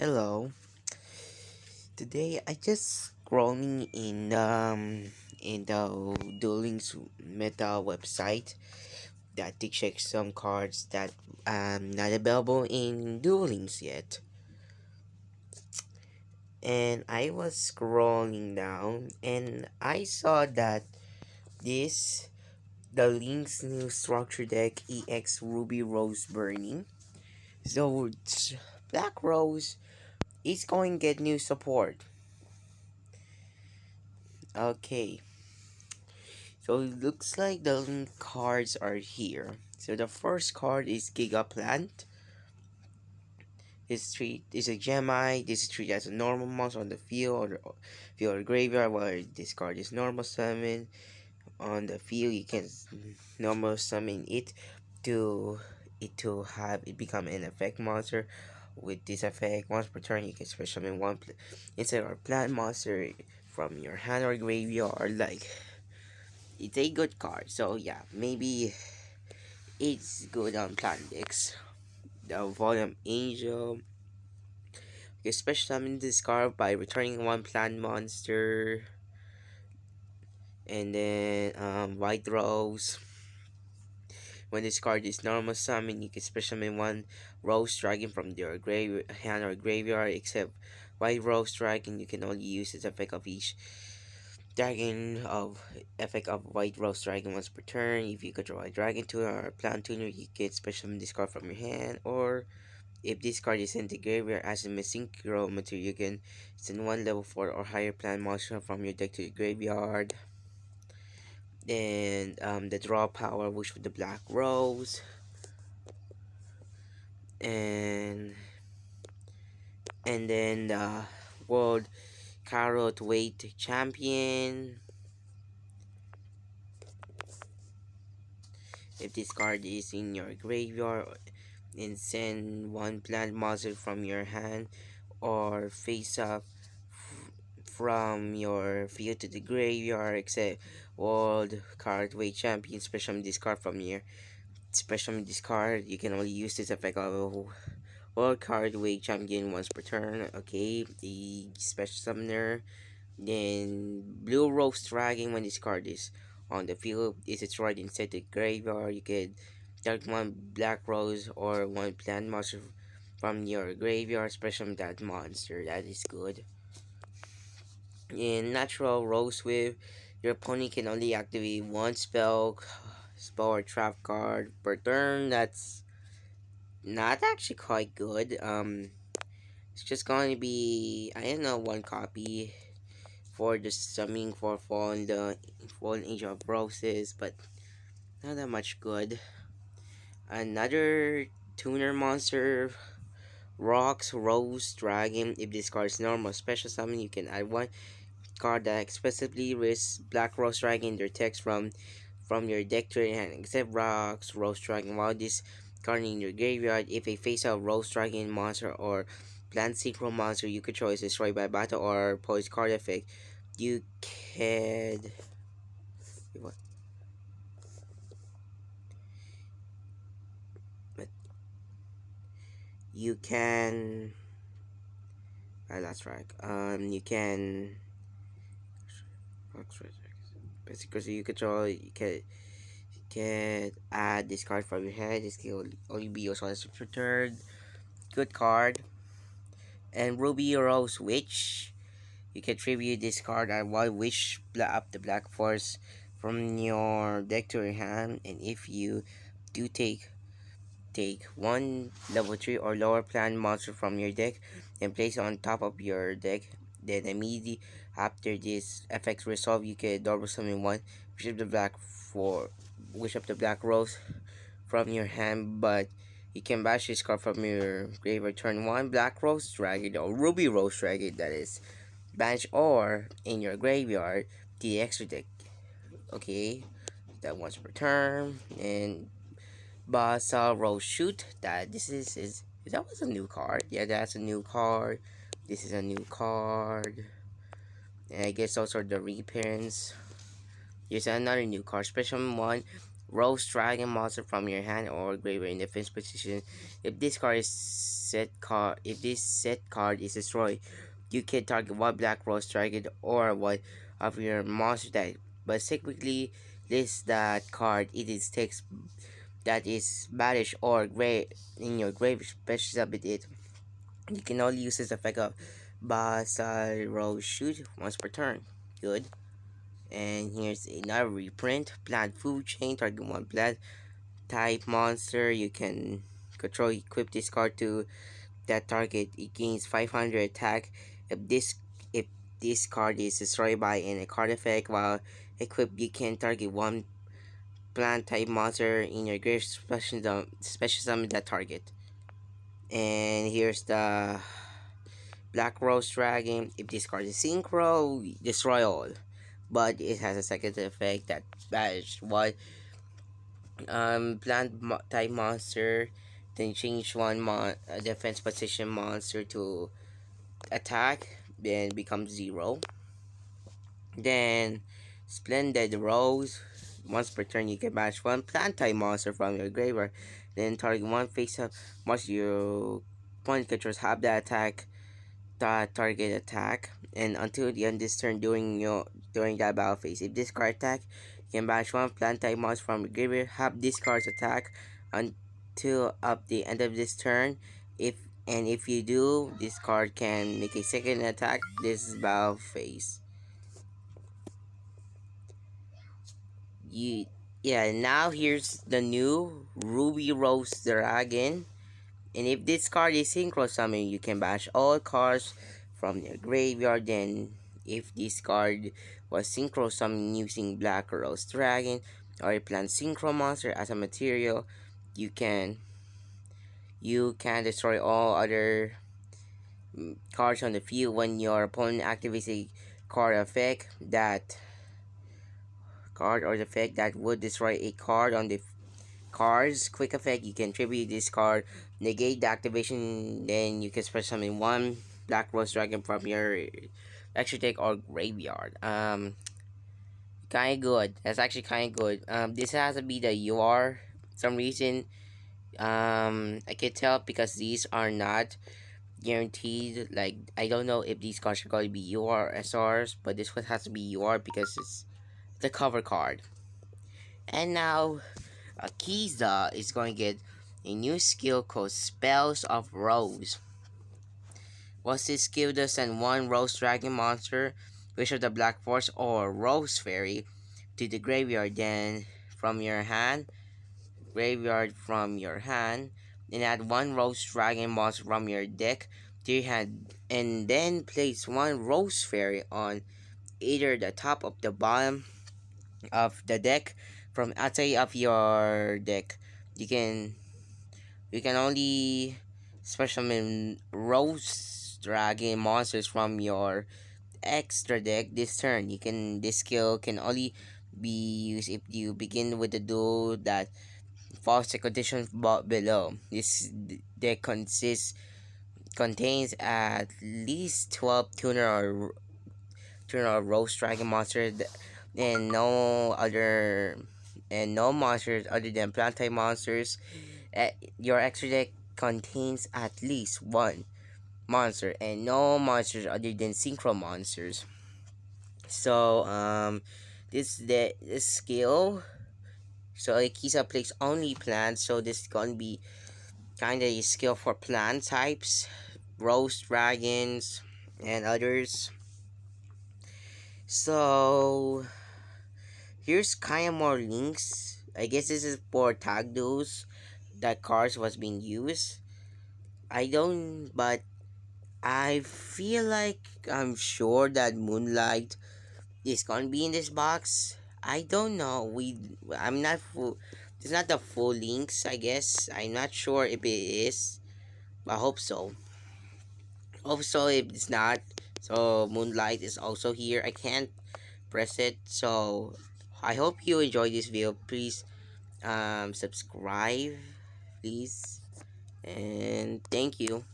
Hello. Today I just scrolling in the Duel Links Meta website that to check some cards that not available in Duel Links yet. And I was scrolling down and I saw that this the Link's new structure deck EX Ruby Rose Burning. So Black Rose is going to get new support. Okay. So it looks like the cards are here. So the first card is Gigaplant. Is a Gemi. This is treated as a normal monster on the field or graveyard. While this card is normal summon on the field, you can normal summon it to have it become an effect monster. With this effect, once per turn, you can special summon one insect or plant monster from your hand or graveyard. Like it's a good card. So yeah, maybe it's good on Plandex. The Volume Angel. You can special summon this card by returning one plant monster. And then White Rose. When this card is normal summon, you can special summon one Rose Dragon from your hand or graveyard. Except White Rose Dragon, you can only use its effect of each dragon of effect of White Rose Dragon once per turn. If you control a dragon tuner or a plant tuner, you can special summon this card from your hand. Or if this card is in the graveyard as a synchro material, you can send one level 4 or higher plant monster from your deck to your graveyard. And the draw power, which with the Black Rose. And then the World Carrot Weight Champion. If this card is in your graveyard, then send one plant monster from your hand or face up from your field to the graveyard. Except World Card Weight Champion, special discard from your special discard. You can only use this effect of World Card Weight Champion once per turn. Okay, the special summoner. Then Blue Rose Dragon, when this card is on the field, is destroyed inside the graveyard. You can target one Black Rose or one plant monster from your graveyard, special that monster. That is good. In Natural Rose Wave, your opponent can only activate one spell or trap card per turn. That's not actually quite good. It's just going to be, I don't know, one copy for the summoning for Fallen Angel of Roses, but not that much good. Another tuner monster, Rocks Rose Dragon. If this card is normal special summon, you can add one card that explicitly risks Black Rose Dragon in their text from your deck to your hand, except Rocks Rose Dragon. While this card in your graveyard, if a face-out Rose Dragon monster or plant synchro monster you control is destroyed by battle or post card effect, you can what? You can that's right. You can basically you control you can add this card from your head. This can only be used once per turn. Good card. And Ruby Rose Witch. You can tribute this card and one wish up the Black Force from your deck to your hand, and if you do take one level 3 or lower plant monster from your deck and place it on top of your deck, then immediately after this effects resolve, you can double summon one wish up the Black Rose from your hand, but you can bash this card from your graveyard. Turn one Black Rose Dragon or Ruby Rose Dragon, that is bench or in your graveyard the extra deck. Okay, that once per turn. And Basal Rose Shoot, that this is that was a new card. Yeah, that's a new card. This is a new card. And I guess also the reprints. Here's another new card. Special one Rose Dragon monster from your hand or graveyard in defense position. If this card is set card is destroyed, you can target one black rose dragon or one of your monster deck. But secretly list that card it is text that is banished or grave in your grave, special summon it. You can only use this effect of Basal Rose Shoot once per turn. Good. And here's another reprint. Plant food chain, target one plant type monster. You can control equip this card to that target. It gains 500 attack if this card is destroyed by any card effect. While equipped, you can target one plant type monster in your grave, special summon that target. And here's the Black Rose Dragon. If this card is synchro, destroy all. But it has a second effect that banish one type monster, then change one defense position monster to attack, then becomes 0. Then Splendid Rose. Once per turn, you can banish one plant type monster from your graveyard. Then target one face up monster your opponent controls have that attack that target attack, and until the end of this turn during that battle phase. If this card attack, you can banish one plant type monster from your graveyard. Have this card's attack until up the end of this turn. If you do, this card can make a second attack. This is battle phase. Now here's the new Ruby Rose Dragon. And if this card is synchro summon, you can bash all cards from your graveyard. Then, if this card was synchro summon using Black Rose Dragon or a plant synchro monster as a material, you can destroy all other cards on the field when your opponent activates a card effect that would destroy a card on the cards. Quick effect, you can tribute this card, negate the activation, then you can special summon one Black Rose Dragon from your extra deck or graveyard. Kinda good. That's actually kinda good. This has to be the UR. Some reason, I can tell because these are not guaranteed. Like, I don't know if these cards are going to be UR or SRs, but this one has to be UR because it's the cover card. And now Akiza is going to get a new skill called Spells of Rose. Once this skill does send one Rose Dragon monster, Wish of the Black Force or Rose Fairy to the graveyard, then from your hand, and add one Rose Dragon monster from your deck to your hand, and then place one Rose Fairy on either the top of the bottom of the deck from outside of your deck. You can only special summon Rose Dragon monsters from your extra deck this turn. This skill can only be used if you begin with the duel that follows the conditions below. This deck contains at least 12 tuner or Rose Dragon monsters and no monsters other than plant type monsters. Your extra deck contains at least one monster and no monsters other than synchro monsters. So this skill, so Akiza plays only plants, so this is gonna be kinda a skill for plant types, Rose Dragons and others. So here's kinda more links. I guess this is for tag duels that cards was being used. But I feel like I'm sure that Moonlight is gonna be in this box. I don't know. I'm not full. It's not the full links. I guess I'm not sure if it is. I hope so. Also, if it's not, so Moonlight is also here. I can't press it. So I hope you enjoyed this video. Please subscribe, please, and thank you.